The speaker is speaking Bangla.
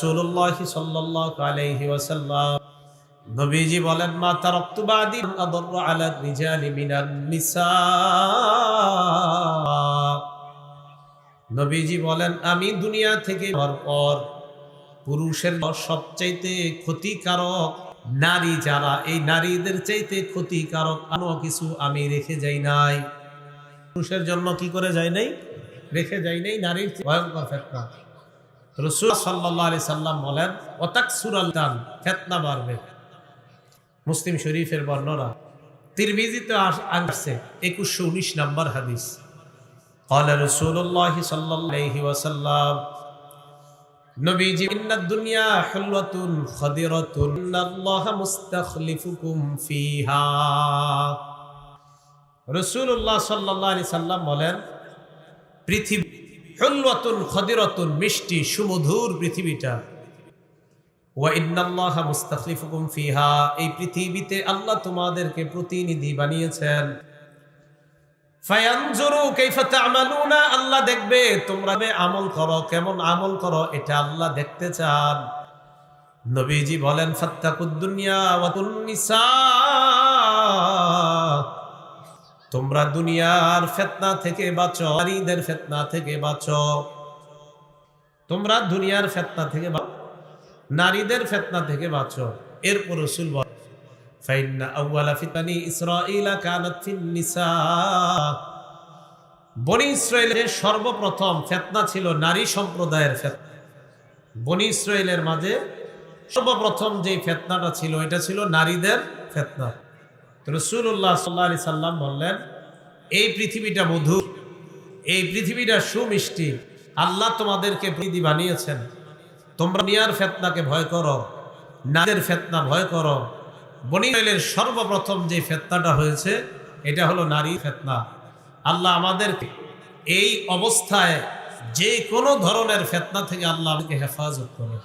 রাসূলুল্লাহ সাল্লাল্লাহু আলাইহি ওয়াসাল্লাম, নবীজি বলেন, মা তারাকতু বাদি আদাররু আলা রিজালি মিনান নিসা। নবীজি বলেন, আমি দুনিয়া থেকে যাওয়ার পর পুরুষের সবচাইতে ক্ষতিকারক নারী যারা, এই নারীদের চাইতে ক্ষতিকারক কোনো কিছু আমি রেখে যাই নাই। পুরুষের জন্য কি করে যাই নাই? রেখে যাই নাই নারীর ভয়ঙ্কর ফিতনা। রাসূল সাল্লাল্লাহু আলাইহি সাল্লাম বলেন, ওয়াতাকসুরাল দান, ফিতনা বাড়বে। মুসলিম শরীফের বর্ণনা, তিরমিজিতে আসছে 2119 নম্বর হাদিস। قال رسول الله صلى الله عليه وسلم, নবীজি, ইন্নাদ দুনিয়া হুলওয়াতুন খাদিরাতুন ইন্নাল্লাহ মুস্তাখলিফুকুম ফিহা। রাসূলুল্লাহ সাল্লাল্লাহু আলাইহি সাল্লাম বলেন, পৃথিবী হুলওয়াতুন খাদিরাতুন, মিষ্টি সুমধুর পৃথিবীটা। ওয়া ইন্নাল্লাহ মুস্তাখলিফুকুম ফিহা, এই পৃথিবীতে আল্লাহ তোমাদেরকে প্রতিনিধি বানিয়েছেন। ফায়ানজুরু কাইফা তা'মালুনা, আল্লাহ দেখবে তোমরা আমল করো, কেমন আমল করো, এটা আল্লাহ দেখতে চান। নবীজি বলেন, ফাত্তাকুদ দুনিয়া ওয়া তুন নিসা, তোমরা দুনিয়ার ফিতনা থেকে বাঁচো, নারীদের ফিতনা থেকে বাঁচো। তোমরা দুনিয়ার ফিতনা থেকে বাঁচো, নারীদের ফিতনা থেকে বাঁচো। এরপর রাসূল বলেন, ফাইন্না আউয়ালা ফিতানি ইসরাঈলা কানাত ফিন নিসা, বনি ইসরাইলের সর্বপ্রথম ফিতনা ছিল নারী সম্প্রদায়ের ফিতনা। বনি ইসরাইলের মাঝে সর্বপ্রথম যে ফিতনাটা ছিল, এটা ছিল নারীদের ফিতনা। তো রাসূলুল্লাহ সাল্লাল্লাহু আলাইহি সাল্লাম বললেন, এই পৃথিবীটা মধুর, এই পৃথিবীটা সুমিষ্টি, আল্লাহ তোমাদেরকে প্রতিনিধি বানিয়েছেন। তোমরা দুনিয়ার ফিতনাকে ভয় করো, নারীদের ফিতনা ভয় করো। বনি ইসরাইলের সর্বপ্রথম যে ফিতনাটা হয়েছে, এটা হলো নারী ফিতনা। আল্লাহ আমাদেরকে এই অবস্থায় যে কোনো ধরনের ফিতনা থেকে আল্লাহ আমাদেরকে হেফাজত করে।